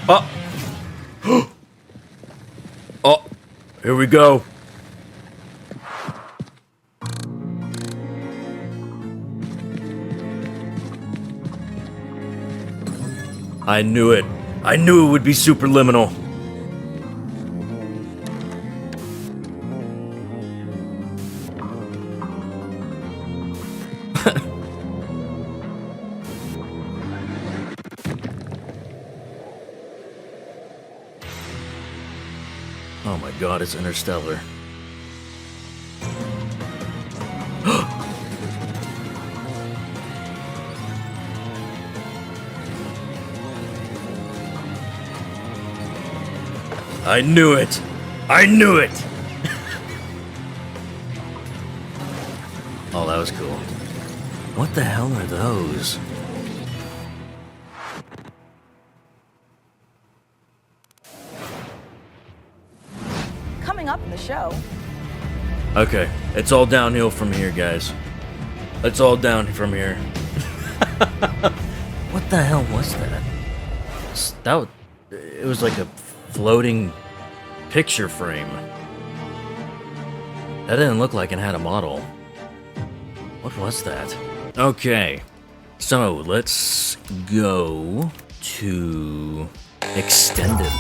Oh! Oh! Here we go! I knew it. I knew it would be superliminal. Oh my god, it's Interstellar. I knew it! I knew it! Oh, that was cool. What the hell are those? Coming up in the show. Okay, it's all downhill from here, guys. It's all down from here. What the hell was that? It was like a floating picture frame. That didn't look like it had a model. What was that? Okay, so let's go to extended.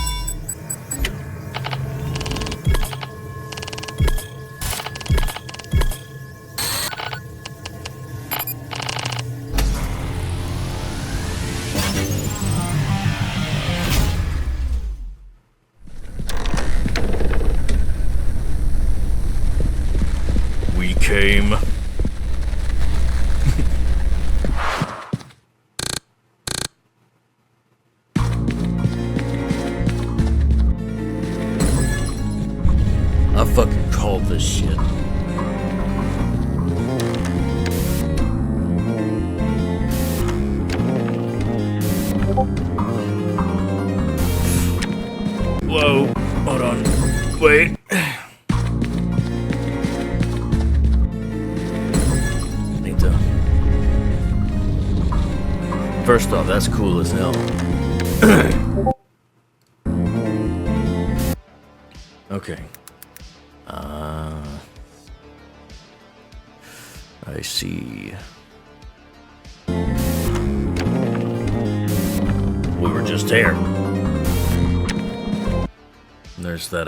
We came. I fucking called this shit. Whoa, hold on. Wait. Need to. First off, that's cool as hell. Okay. I see. We were just here. And there's that,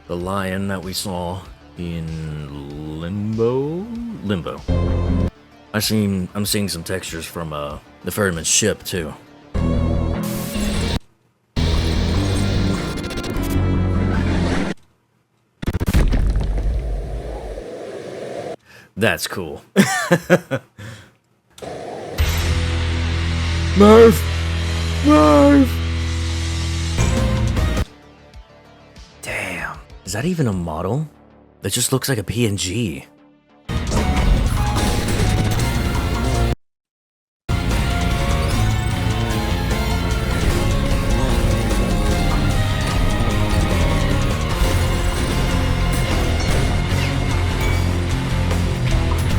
the lion that we saw in Limbo? I'm seeing some textures from, the ferryman's ship, too. That's cool. Murph! Murph! Damn. Is that even a model? That just looks like a PNG.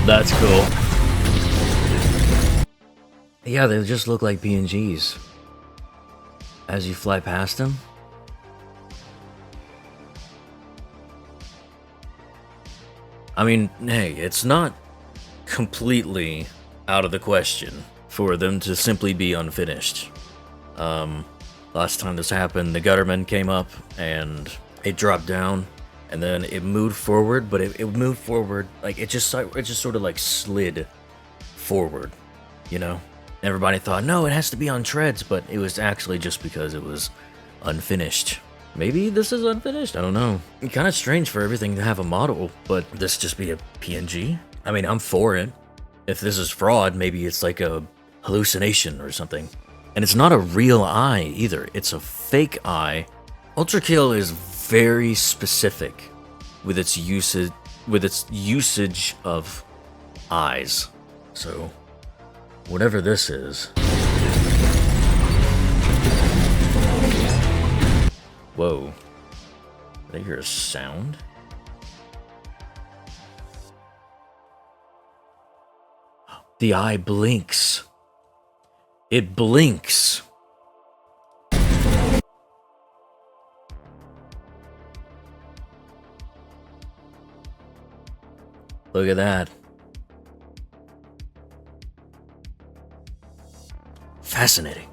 That's cool. Yeah, they just look like PNGs. As you fly past them. I mean, hey, it's not completely out of the question for them to simply be unfinished. Last time this happened, the gutterman came up and it dropped down. And then it moved forward, but it moved forward, like, it just sort of, like, slid forward, you know? Everybody thought, no, it has to be on treads, but it was actually just because it was unfinished. Maybe this is unfinished? I don't know. Kind of strange for everything to have a model, but this just be a PNG? I mean, I'm for it. If this is fraud, maybe it's like a hallucination or something. And it's not a real eye, either. It's a fake eye. Ultrakill is very specific with its usage of eyes. So, whatever this is. Whoa. Did I hear a sound? The eye blinks. It blinks. Look at that. Fascinating.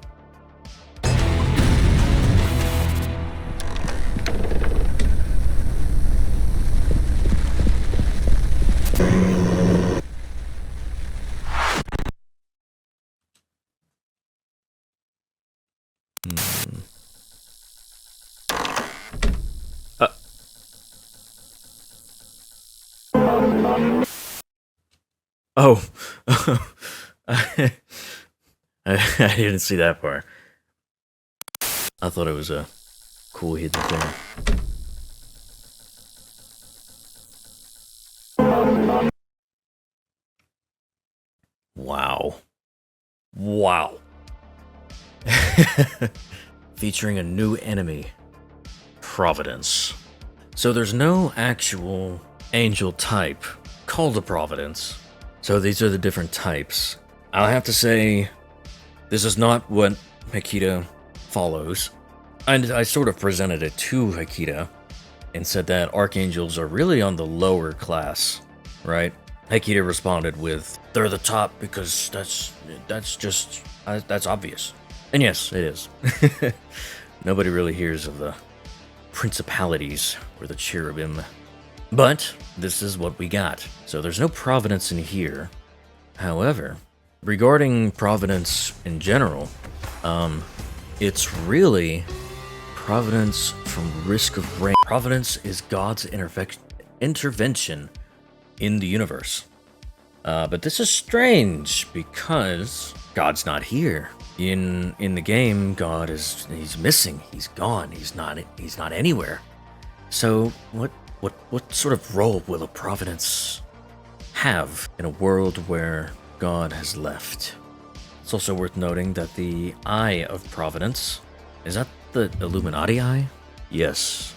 Oh. I didn't see that part. I thought it was a cool hidden thing. Wow. Wow. Featuring a new enemy, Providence. So there's no actual angel type called a Providence. So these are the different types. I'll have to say, this is not what Hikita follows. And I sort of presented it to Hikita and said that archangels are really on the lower class, right? Hikita responded with, they're the top because that's obvious. And yes, it is. Nobody really hears of the principalities or the cherubim. But this is what we got. So there's no Providence in here. However, regarding Providence in general, it's really Providence from risk of rain. Providence is God's intervention in the universe. But this is strange because God's not here. In the game, he's missing. He's gone. He's not anywhere. So what sort of role will a Providence have in a world where God has left? It's also worth noting that the Eye of Providence, is that the Illuminati Eye? Yes.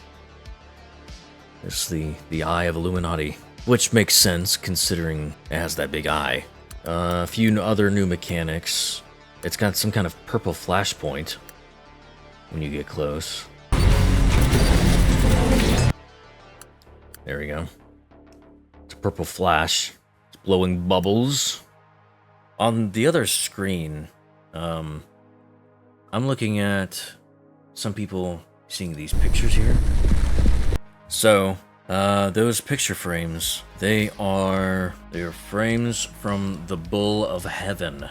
It's the Eye of Illuminati, which makes sense considering it has that big eye. A few other new mechanics. It's got some kind of purple flashpoint when you get close. There we go. It's a purple flash. It's blowing bubbles. On the other screen, I'm looking at some people seeing these pictures here. So, those picture frames, they are frames from the Bull of Heaven.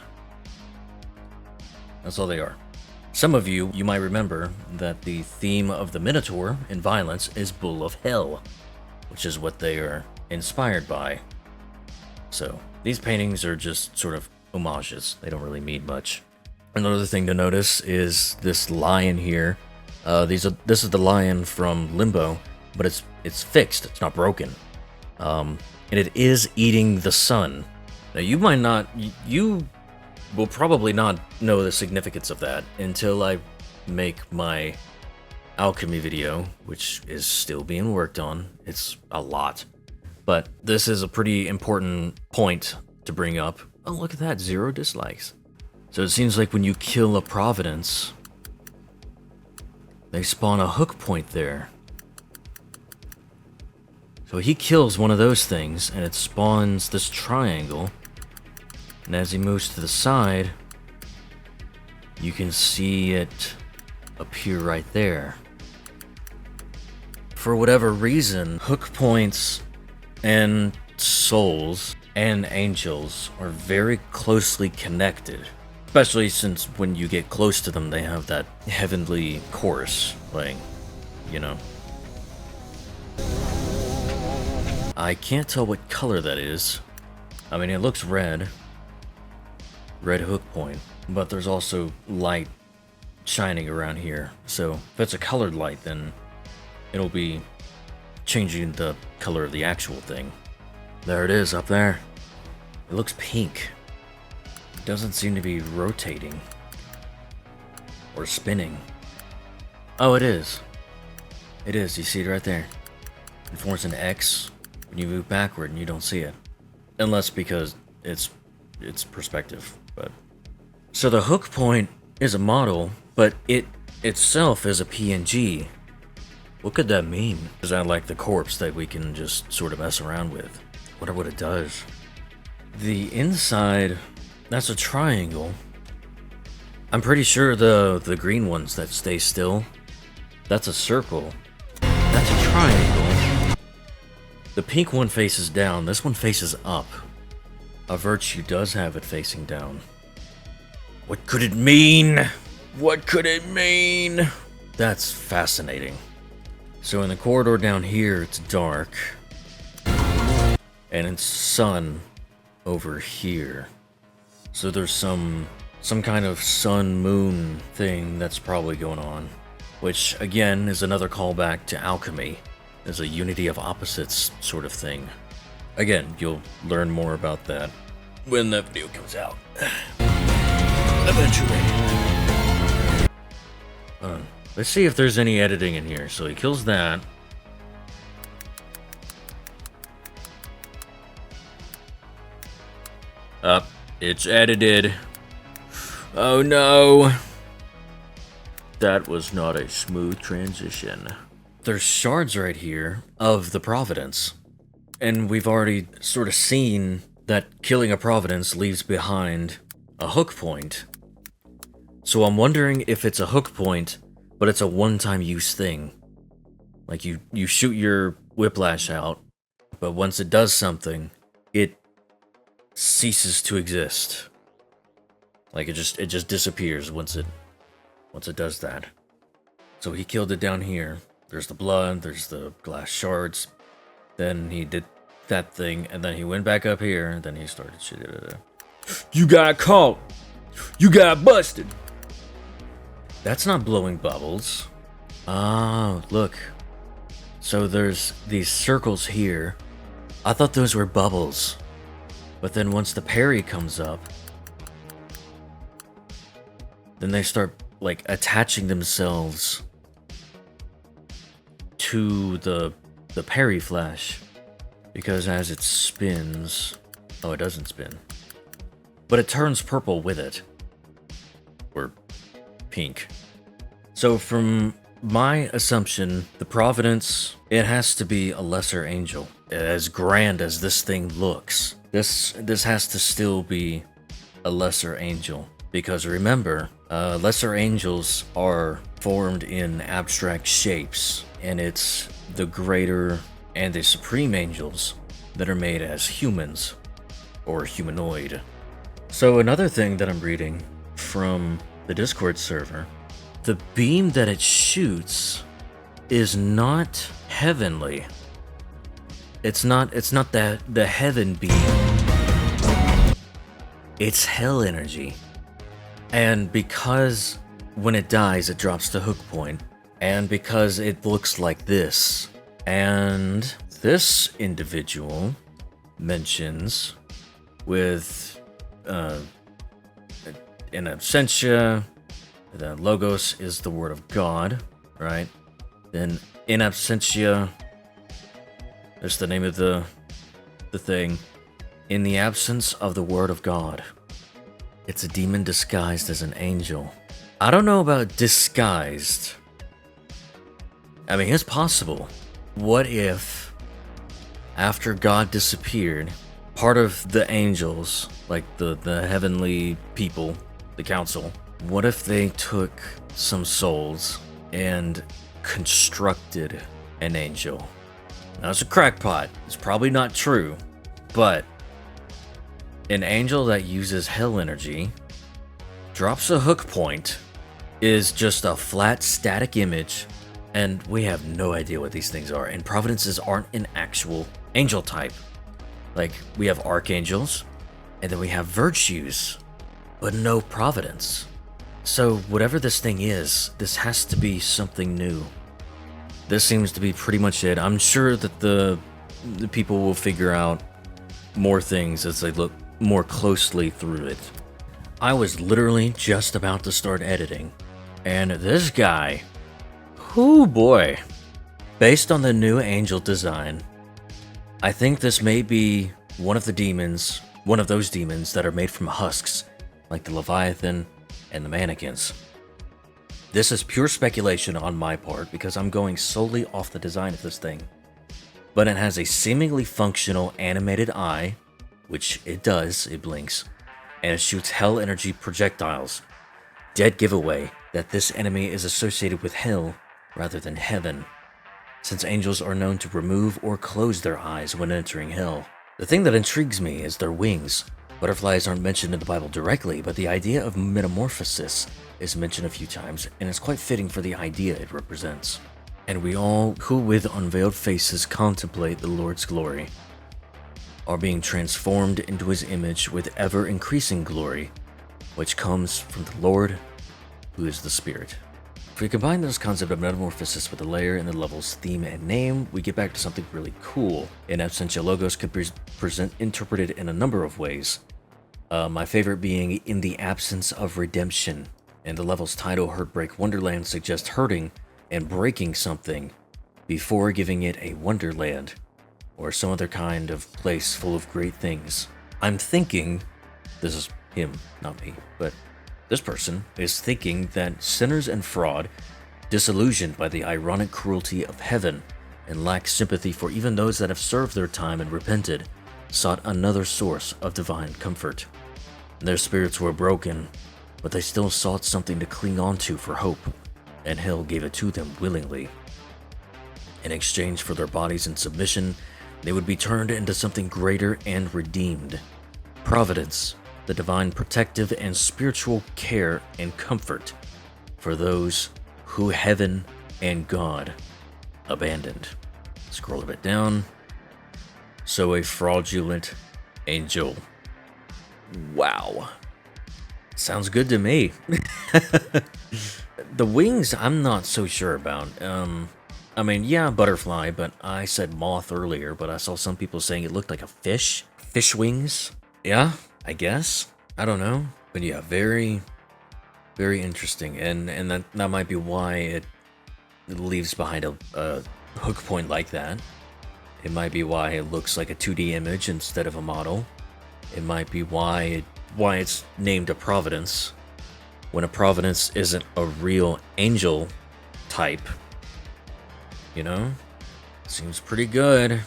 That's all they are. Some of you might remember that the theme of the Minotaur in Violence is Bull of Hell, which is what they are inspired by. So, these paintings are just sort of homages. They don't really mean much. Another thing to notice is this lion here. This is the lion from Limbo, but it's fixed. It's not broken. And it is eating the sun. Now you will probably not know the significance of that until I make my alchemy video, which is still being worked on. It's a lot. But this is a pretty important point to bring up. Oh, look at that, 0 dislikes. So it seems like when you kill a Providence, they spawn a hook point there. So he kills one of those things, and it spawns this triangle. And as he moves to the side, you can see it appear right there. For whatever reason, hook points and souls and angels are very closely connected. Especially since when you get close to them, they have that heavenly chorus playing, you know. I can't tell what color that is. I mean, it looks red. Red hook point. But there's also light shining around here. So if it's a colored light, then it'll be changing the color of the actual thing. There it is, up there. It looks pink. It doesn't seem to be rotating. Or spinning. Oh, it is. It is, you see it right there. It forms an X when you move backward and you don't see it. Unless because it's perspective, but... So the hook point is a model, but it itself is a PNG. What could that mean? Is that like the corpse that we can just sort of mess around with? Wonder what it does. The inside, that's a triangle. I'm pretty sure the green ones that stay still, that's a circle. That's a triangle. The pink one faces down, this one faces up. A virtue does have it facing down. What could it mean? What could it mean? That's fascinating. So in the corridor down here, it's dark. And it's sun over here. So there's some kind of sun-moon thing that's probably going on. Which, again, is another callback to alchemy. As a unity of opposites sort of thing. Again, you'll learn more about that when that video comes out. Eventually. Let's see if there's any editing in here. So he kills that. Up. It's edited. Oh no. That was not a smooth transition. There's shards right here of the Providence. And we've already sort of seen that killing a Providence leaves behind a hook point. So I'm wondering if it's a hook point, but it's a one-time use thing. Like you shoot your whiplash out, but once it does something, it ceases to exist. Like it just disappears once it does that. So he killed it down here. There's the blood, there's the glass shards. Then he did that thing, and then he went back up here, and then he started shit. You got caught! You got busted! That's not blowing bubbles. Oh, look. So there's these circles here. I thought those were bubbles. But then once the parry comes up, then they start, like, attaching themselves to the parry flash. Because as it spins... Oh, it doesn't spin. But it turns purple with it. Or pink. So from my assumption, the Providence, it has to be a lesser angel. As grand as this thing looks, this has to still be a lesser angel. Because remember, lesser angels are formed in abstract shapes, and it's the greater and the supreme angels that are made as humans, or humanoid. So another thing that I'm reading from the Discord server, the beam that it shoots is not heavenly. It's not the heaven beam. It's hell energy. And because when it dies, it drops to hook point, and because it looks like this, and this individual mentions with in absentia, the logos is the word of God, right? Then in absentia, that's the name of the thing. In the absence of the word of God. It's a demon disguised as an angel. I don't know about disguised. I mean, it's possible. What if, after God disappeared, part of the angels, like the heavenly people, the council, what if they took some souls and constructed an angel? Now, it's a crackpot. It's probably not true, but an angel that uses hell energy, drops a hook point, is just a flat static image, and we have no idea what these things are. And Providences aren't an actual angel type. Like, we have archangels, and then we have virtues, but no Providence. So whatever this thing is, this has to be something new. This seems to be pretty much it. I'm sure that the people will figure out more things as they look more closely through it. I was literally just about to start editing, and this guy, oh boy, based on the new angel design, I think this may be one of the demons, one of those demons that are made from husks, like the Leviathan and the mannequins. This is pure speculation on my part because I'm going solely off the design of this thing. but it has a seemingly functional animated eye, which it does, it blinks, and it shoots hell energy projectiles. Dead giveaway that this enemy is associated with hell rather than heaven, since angels are known to remove or close their eyes when entering hell. The thing that intrigues me is their wings. Butterflies aren't mentioned in the Bible directly, but the idea of metamorphosis is mentioned a few times, and it's quite fitting for the idea it represents. And we all, who with unveiled faces contemplate the Lord's glory, are being transformed into his image with ever-increasing glory, which comes from the Lord, who is the Spirit. If we combine this concept of metamorphosis with the layer in the level's theme and name, we get back to something really cool. In absentia, logos could be interpreted in a number of ways. My favorite being in the absence of redemption. And the level's title, Heartbreak Wonderland, suggests hurting and breaking something before giving it a wonderland, or some other kind of place full of great things. I'm thinking, this is him, not me, but this person is thinking that sinners and fraud, disillusioned by the ironic cruelty of heaven, and lack sympathy for even those that have served their time and repented, sought another source of divine comfort. Their spirits were broken, but they still sought something to cling on to for hope, and hell gave it to them willingly. In exchange for their bodies in submission, they would be turned into something greater and redeemed. Providence, the divine protective and spiritual care and comfort for those who heaven and God abandoned. Scroll a bit down. So a fraudulent angel. Wow. Sounds good to me. The wings, I'm not so sure about. I mean, yeah, butterfly, but I said moth earlier, but I saw some people saying it looked like a fish. Fish wings? Yeah, I guess. I don't know. But yeah, very, very interesting. And that might be why it leaves behind a hook point like that. It might be why it looks like a 2D image instead of a model. It might be why it's named a Providence, when a Providence isn't a real angel type. You know? Seems pretty good.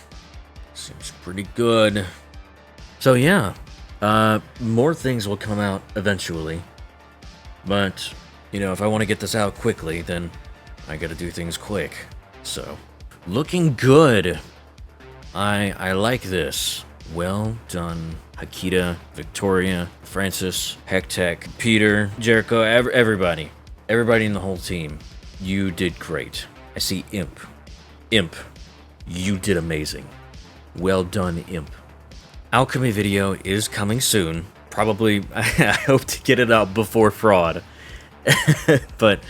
Seems pretty good. So yeah, more things will come out eventually. But, you know, if I want to get this out quickly, then I gotta do things quick. So, looking good. I like this. Well done, Hakita, Victoria, Francis, Hectech, Peter, Jericho, everybody. Everybody in the whole team. You did great. I see Imp. Imp, you did amazing. Well done, Imp. Alchemy video is coming soon. Probably, I hope to get it out before Fraud. But,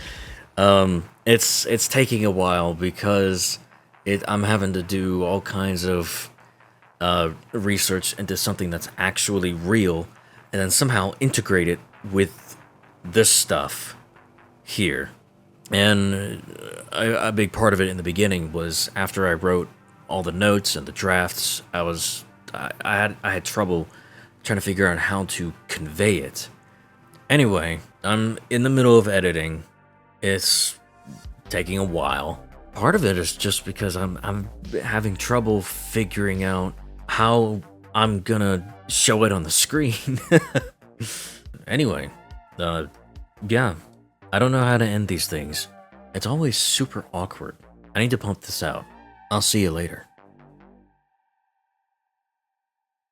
it's taking a while because I'm having to do all kinds of research into something that's actually real, and then somehow integrate it with this stuff here. And a big part of it in the beginning was after I wrote all the notes and the drafts, I had trouble trying to figure out how to convey it. Anyway, I'm in the middle of editing. It's taking a while. Part of it is just because I'm having trouble figuring out how I'm gonna show it on the screen. Anyway, yeah, I don't know how to end these things. It's always super awkward. I need to pump this out. I'll see you later.